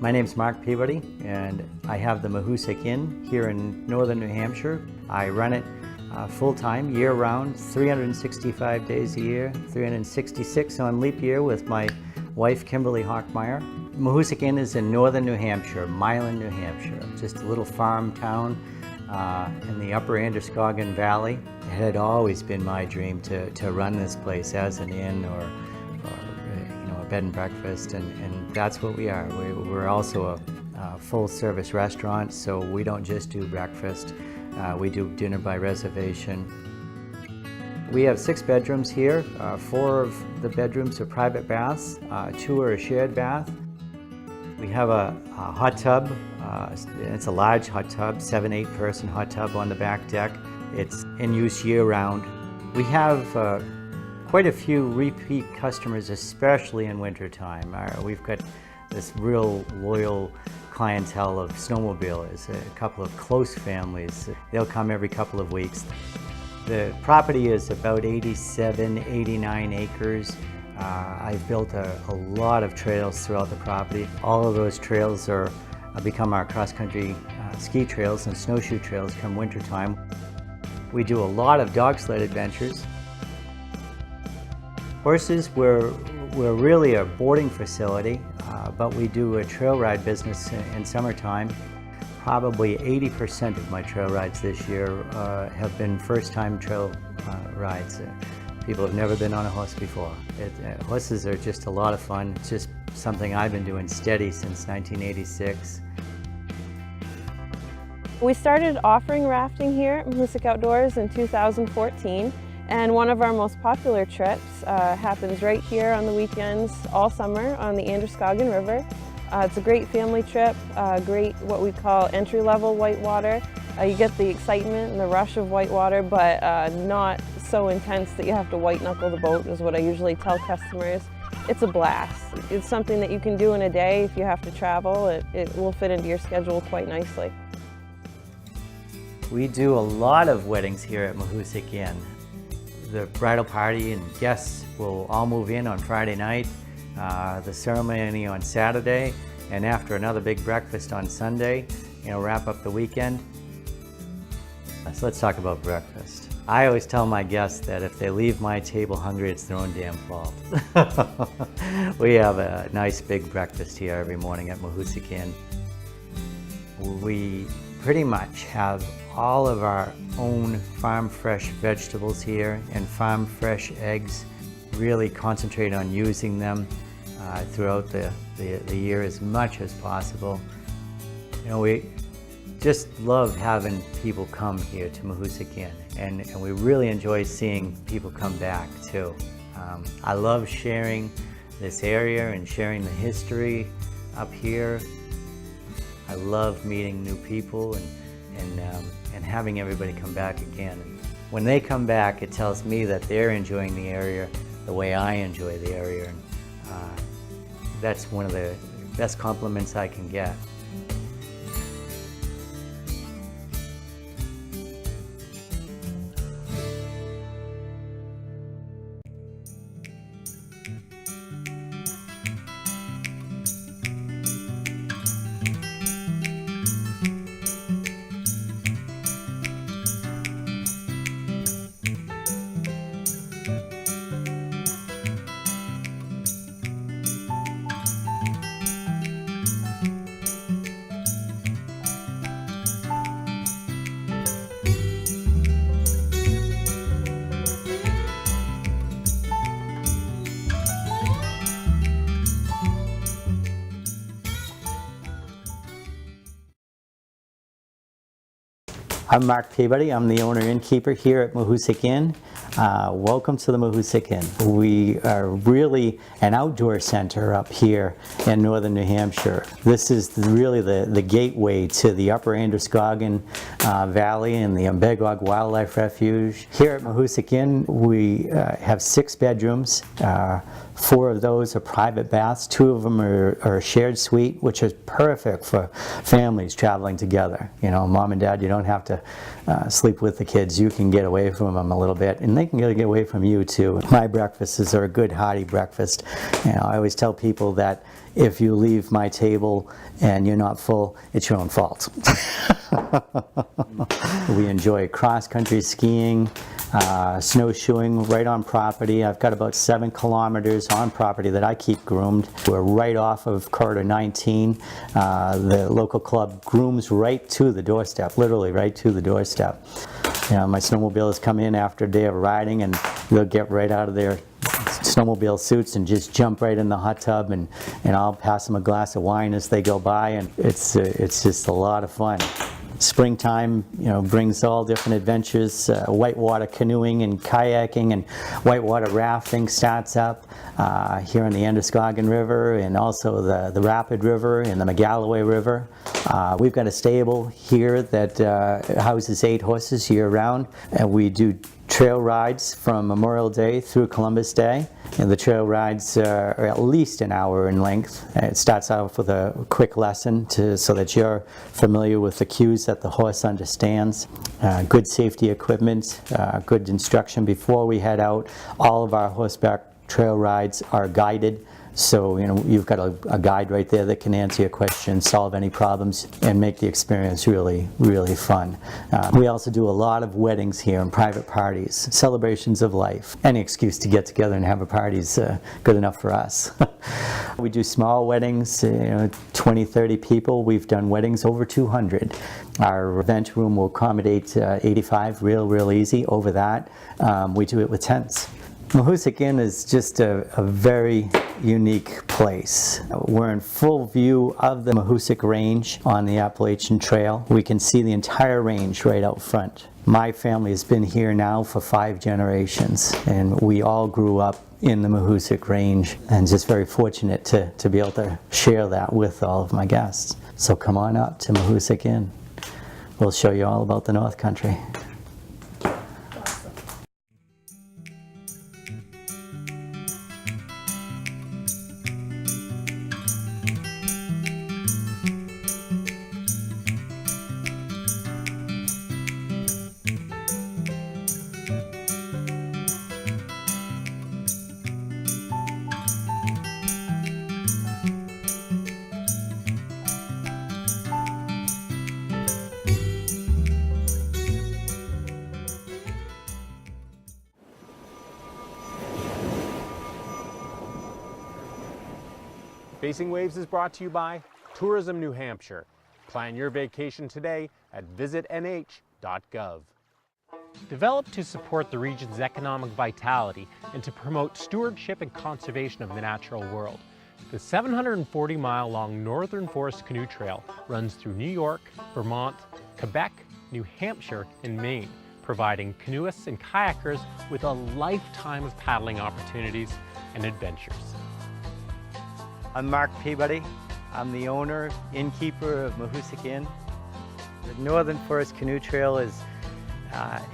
My name's Mark Peabody, and I have the Mahoosic Inn here in northern New Hampshire. I run it full-time, year-round, 365 days a year, 366 on leap year with my wife, Kimberly Hockmeyer. Mahoosic Inn is in northern New Hampshire, Milan, New Hampshire, just a little farm town in the upper Androscoggin Valley. It had always been my dream to run this place as an inn or a bed and breakfast, and that's what we are. We're also a full-service restaurant, so we don't just do breakfast. We do dinner by reservation. We have 6 bedrooms here. 4 of the bedrooms are private baths, 2 are a shared bath. We have a hot tub. It's a large hot tub, 7-8 person hot tub on the back deck. It's in use year-round. We have quite a few repeat customers, especially in wintertime. We've got this real loyal clientele of snowmobilers, a couple of close families. They'll come every couple of weeks. The property is about 87, 89 acres. I've built a lot of trails throughout the property. All of those trails become our cross-country ski trails and snowshoe trails come wintertime. We do a lot of dog sled adventures. Horses, we're really a boarding facility, but we do a trail ride business in summertime. Probably 80% of my trail rides this year have been first-time trail rides. People have never been on a horse before. Horses are just a lot of fun. It's just something I've been doing steady since 1986. We started offering rafting here at Mahoosic Outdoors in 2014. And one of our most popular trips happens right here on the weekends all summer on the Androscoggin River. It's a great family trip, great what we call entry-level whitewater. You get the excitement and the rush of whitewater, but not so intense that you have to white-knuckle the boat, is what I usually tell customers. It's a blast. It's something that you can do in a day if you have to travel. It will fit into your schedule quite nicely. We do a lot of weddings here at Mahoosic Inn. The bridal party and guests will all move in on Friday night, the ceremony on Saturday, and after another big breakfast on Sunday, wrap up the weekend. So let's talk about breakfast. I always tell my guests that if they leave my table hungry, it's their own damn fault. We have a nice big breakfast here every morning at Mahoosic Inn. We pretty much have all of our own farm fresh vegetables here and farm fresh eggs. Really concentrate on using them throughout the year as much as possible. We just love having people come here to Mahoosic Inn, and we really enjoy seeing people come back too. I love sharing this area and sharing the history up here. I love meeting new people and having everybody come back again. And when they come back, it tells me that they're enjoying the area the way I enjoy the area. And that's one of the best compliments I can get. I'm Mark Peabody. I'm the owner innkeeper here at Mahoosic Inn. Welcome to the Mahoosic Inn. We are really an outdoor center up here in northern New Hampshire. This is really the gateway to the upper Androscoggin Valley and the Umbegog Wildlife Refuge. Here at Mahoosic Inn, we have 6 bedrooms. 4 of those are private baths. 2 of them are a shared suite, which is perfect for families traveling together. Mom and dad, you don't have to sleep with the kids. You can get away from them a little bit. And they can get away from you too. My breakfasts are a good hearty breakfast. I always tell people that if you leave my table and you're not full, it's your own fault. We enjoy cross-country skiing, snowshoeing right on property. I've got about 7 kilometers on property that I keep groomed. We're right off of Corridor 19. The local club grooms right to the doorstep, literally right to the doorstep. My snowmobilers come in after a day of riding and they'll get right out of their snowmobile suits and just jump right in the hot tub, and I'll pass them a glass of wine as they go by, and it's just a lot of fun. Springtime, brings all different adventures. Whitewater canoeing and kayaking and whitewater rafting starts up here in the Androscoggin River, and also the Rapid River and the Magalloway River. We've got a stable here that houses 8 horses year-round, and we do trail rides from Memorial Day through Columbus Day. And the trail rides are at least an hour in length. It starts off with a quick lesson so that you're familiar with the cues that the horse understands. Good safety equipment, good instruction before we head out. All of our horseback trail rides are guided. So, you've got a guide right there that can answer your questions, solve any problems, and make the experience really, really fun. We also do a lot of weddings here and private parties, celebrations of life. Any excuse to get together and have a party is good enough for us. We do small weddings, 20, 30 people. We've done weddings over 200. Our event room will accommodate 85, real easy. Over that, we do it with tents. Mahoosuc Inn is just a very unique place. We're in full view of the Mahoosuc Range on the Appalachian Trail. We can see the entire range right out front. My family has been here now for 5 generations, and we all grew up in the Mahoosuc Range, and just very fortunate to be able to share that with all of my guests. So come on up to Mahoosuc Inn. We'll show you all about the North Country. Facing Waves is brought to you by Tourism New Hampshire. Plan your vacation today at visitnh.gov. Developed to support the region's economic vitality and to promote stewardship and conservation of the natural world, the 740-mile-long Northern Forest Canoe Trail runs through New York, Vermont, Quebec, New Hampshire, and Maine, providing canoeists and kayakers with a lifetime of paddling opportunities and adventures. I'm Mark Peabody. I'm the owner, innkeeper of Mahoosuc Inn. The Northern Forest Canoe Trail is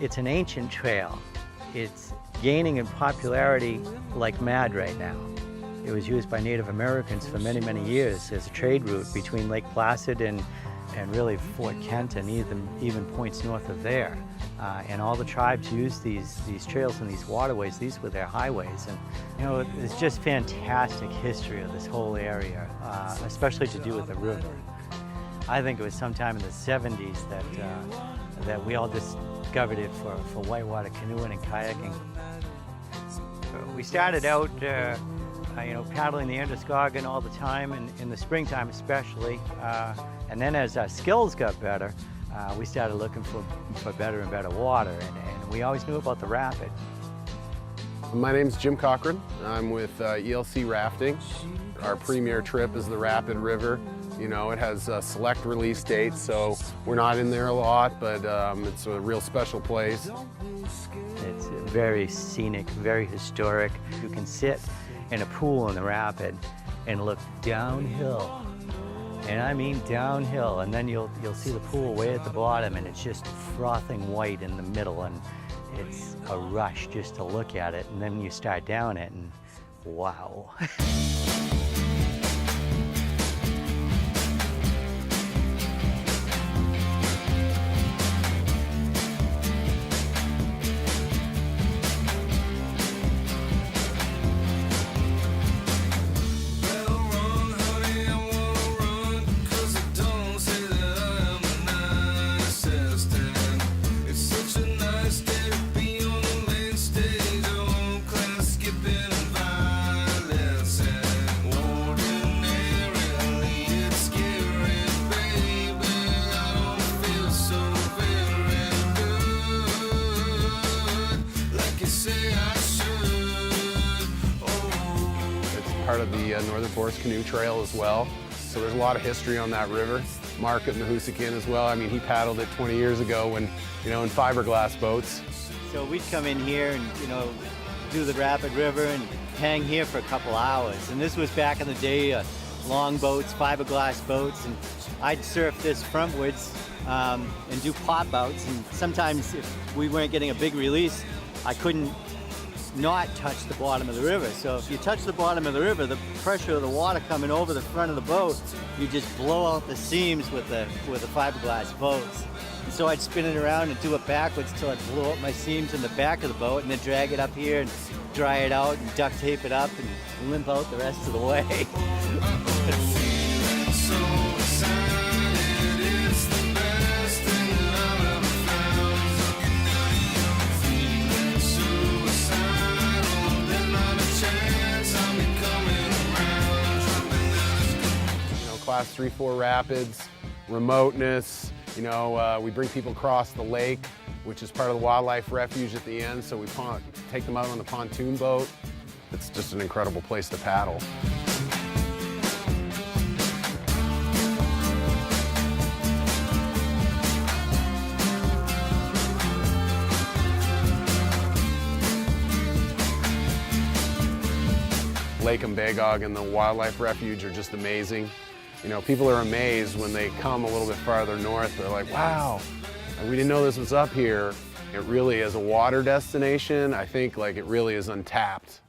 it's an ancient trail. It's gaining in popularity like mad right now. It was used by Native Americans for many, many years as a trade route between Lake Placid and really Fort Kent and even points north of there. And all the tribes used these trails and these waterways. These were their highways. And it's just fantastic history of this whole area, especially to do with the river. I think it was sometime in the 70s that we all discovered it for whitewater canoeing and kayaking. We started out paddling the Androscoggin all the time, and in the springtime especially. And then as our skills got better, we started looking for better and better water, and we always knew about the rapid. My name's Jim Cochran. I'm with ELC Rafting. Our premier trip is the Rapid River. It has select release dates, so we're not in there a lot, but it's a real special place. It's very scenic, very historic. You can sit in a pool in the rapid and look downhill. And I mean downhill, and then you'll see the pool way at the bottom, and it's just frothing white in the middle, and it's a rush just to look at it. And then you start down it, and wow. part of the Northern Forest Canoe Trail as well. So there's a lot of history on that river. Mark at Mahoosuc as well. I mean, he paddled it 20 years ago when, in fiberglass boats. So we'd come in here and, do the Rapid River and hang here for a couple hours. And this was back in the day, long boats, fiberglass boats, and I'd surf this frontwards and do pop outs. And sometimes if we weren't getting a big release, I couldn't not touch the bottom of the river. So if you touch the bottom of the river, the pressure of the water coming over the front of the boat, you just blow out the seams with the fiberglass boats. And so I'd spin it around and do it backwards till I'd blow up my seams in the back of the boat, and then drag it up here and dry it out and duct tape it up and limp out the rest of the way. Class 3-4 rapids, remoteness, we bring people across the lake, which is part of the wildlife refuge at the end, so we take them out on the pontoon boat. It's just an incredible place to paddle. Lake Mbegog and the wildlife refuge are just amazing. People are amazed when they come a little bit farther north. They're like, wow, we didn't know this was up here. It really is a water destination. I think it really is untapped.